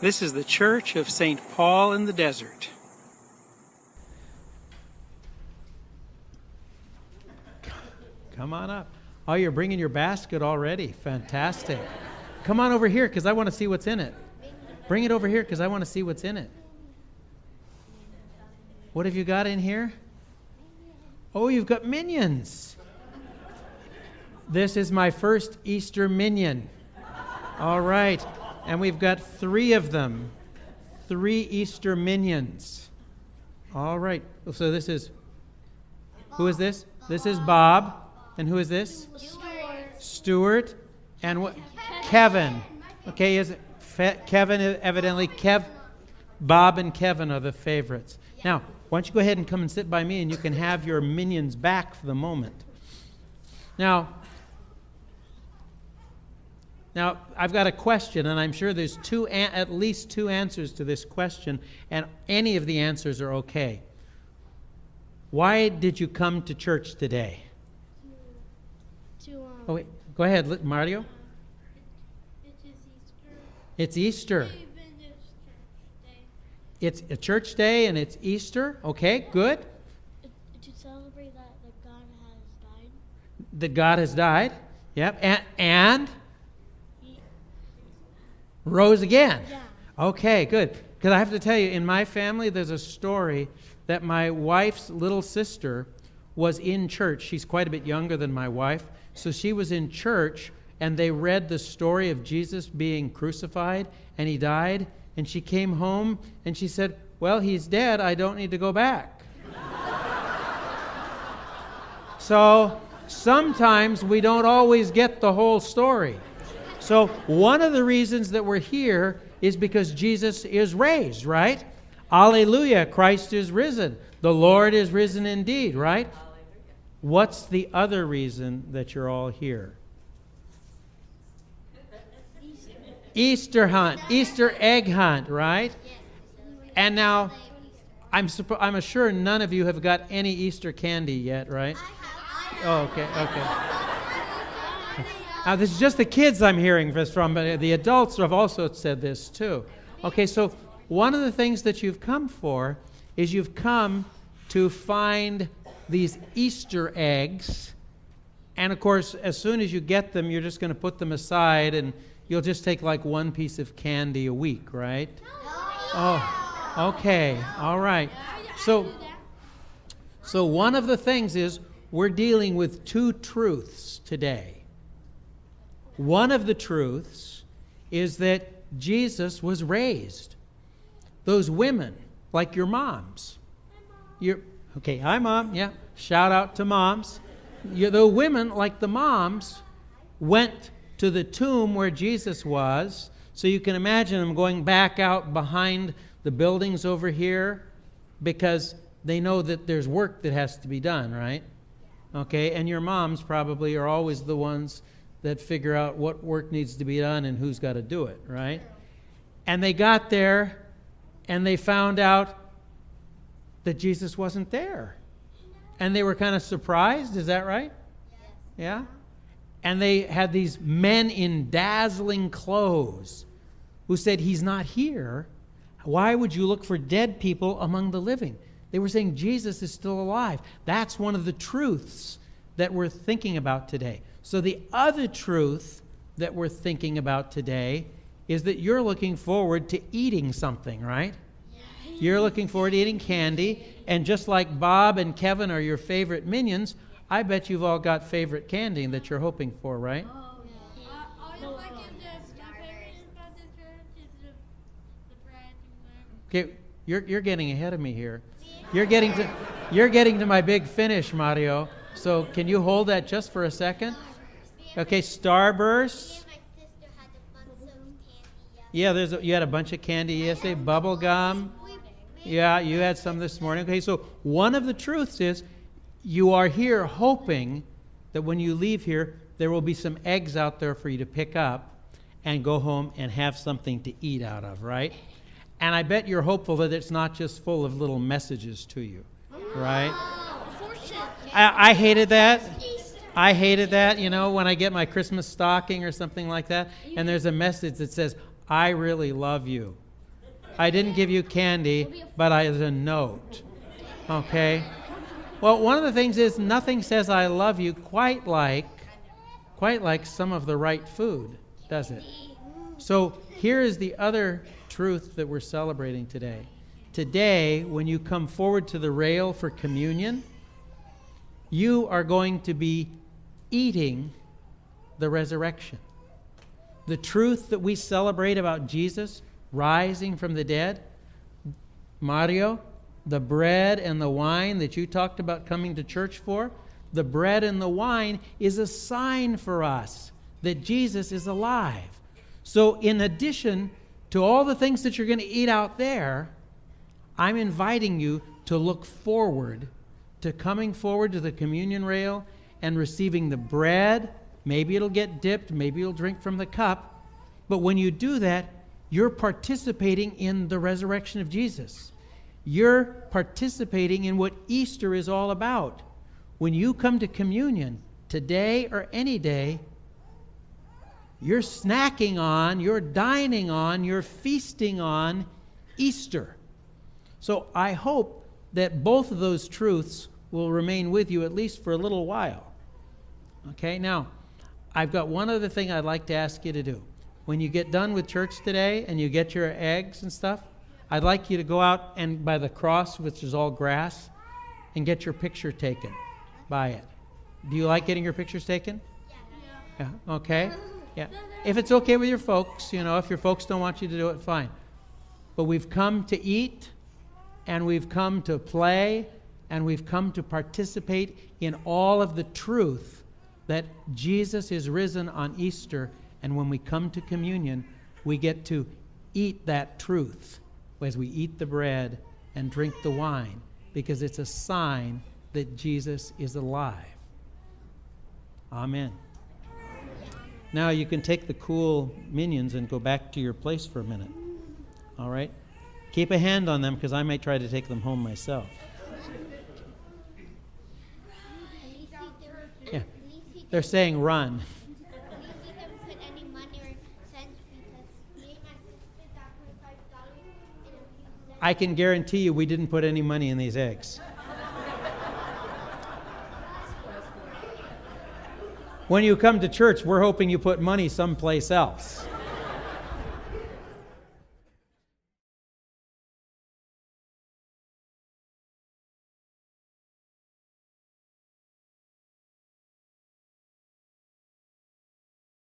This is the Church of St. Paul in the Desert. Come on up. Oh, you're bringing your basket already. Fantastic. Come on over here because I want to see what's in it. Bring it over here because I want to see what's in it. What have you got in here? Oh, you've got minions. This is my first Easter minion. All right. And we've got 3 of them. 3 Easter minions. All right. So this is, who is this? This is Bob. And who is this? Stuart. And what? Kevin. Okay, is it Kevin? Evidently, Bob and Kevin are the favorites. Now, why don't you go ahead and come and sit by me, and you can have your minions back for the moment. Now, I've got a question, and I'm sure there's at least two answers to this question, and any of the answers are okay. Why did you come to church today? Oh, wait. Go ahead, Mario. It's Easter. It's a church day, and it's Easter. Okay, good. To celebrate that God has died. That God has died. Yep. And rose again. Yeah. Okay, good. Because I have to tell you, in my family, there's a story that my wife's little sister was in church. She's quite a bit younger than my wife. So she was in church, and they read the story of Jesus being crucified, and he died. And she came home, and she said, well, he's dead. I don't need to go back. So sometimes we don't always get the whole story. So one of the reasons that we're here is because Jesus is raised, right? Alleluia, Christ is risen. The Lord is risen indeed, right? What's the other reason that you're all here? Easter hunt, Easter egg hunt, right? And now, I'm sure none of you have got any Easter candy yet, right? Oh, okay. Now, this is just the kids I'm hearing this from, but the adults have also said this too. Okay, so one of the things that you've come for is you've come to find these Easter eggs, and of course, as soon as you get them, you're just going to put them aside, and you'll just take like one piece of candy a week, right? Oh, okay, all right. So one of the things is we're dealing with 2 truths today. One of the truths is that Jesus was raised. Those women, like your moms. Okay, hi, Mom. Yeah, shout out to moms. The women, like the moms, went to the tomb where Jesus was. So you can imagine them going back out behind the buildings over here because they know that there's work that has to be done, right? Okay, and your moms probably are always the ones that figure out what work needs to be done and who's got to do it, right? And they got there and they found out that Jesus wasn't there. And they were kind of surprised, is that right? Yes. Yeah? And they had these men in dazzling clothes who said, he's not here. Why would you look for dead people among the living? They were saying Jesus is still alive. That's one of the truths that we're thinking about today. So the other truth that we're thinking about today is that you're looking forward to eating something, right? You're looking forward to eating candy. And just like Bob and Kevin are your favorite minions, I bet you've all got favorite candy that you're hoping for, right? Okay, you're getting ahead of me here. You're getting to my big finish, Mario. So can you hold that just for a second? Okay, Starburst. Yeah, you had a bunch of candy yesterday. Bubble gum. Yeah, you had some this morning. Okay, so one of the truths is you are here hoping that when you leave here, there will be some eggs out there for you to pick up and go home and have something to eat out of, right? And I bet you're hopeful that it's not just full of little messages to you, right? I hated that. I hated that, when I get my Christmas stocking or something like that, and there's a message that says, I really love you. I didn't give you candy, but I had a note. Okay? Well, one of the things is nothing says I love you quite like some of the right food, does it? So here is the other truth that we're celebrating today. Today, when you come forward to the rail for communion, you are going to be eating the resurrection. The truth that we celebrate about Jesus rising from the dead, Mario, the bread and the wine that you talked about coming to church for, the bread and the wine is a sign for us that Jesus is alive. So in addition to all the things that you're going to eat out there, I'm inviting you to look forward to coming forward to the communion rail and receiving the bread. Maybe it'll get dipped, maybe you'll drink from the cup. But when you do that, you're participating in the resurrection of Jesus. You're participating in what Easter is all about. When you come to communion, today or any day, you're snacking on, you're dining on, you're feasting on Easter. So I hope that both of those truths will remain with you at least for a little while. Okay, now, I've got one other thing I'd like to ask you to do. When you get done with church today and you get your eggs and stuff, I'd like you to go out and by the cross, which is all grass, and get your picture taken by it. Do you like getting your pictures taken? Yeah. Okay. Yeah. If it's okay with your folks, if your folks don't want you to do it, fine. But we've come to eat, and we've come to play, and we've come to participate in all of the truth that Jesus is risen on Easter. And when we come to communion, we get to eat that truth as we eat the bread and drink the wine, because it's a sign that Jesus is alive. Amen. Now you can take the cool minions and go back to your place for a minute. All right? Keep a hand on them, because I might try to take them home myself. Yeah. They're saying run. I can guarantee you we didn't put any money in these eggs. When you come to church, we're hoping you put money someplace else.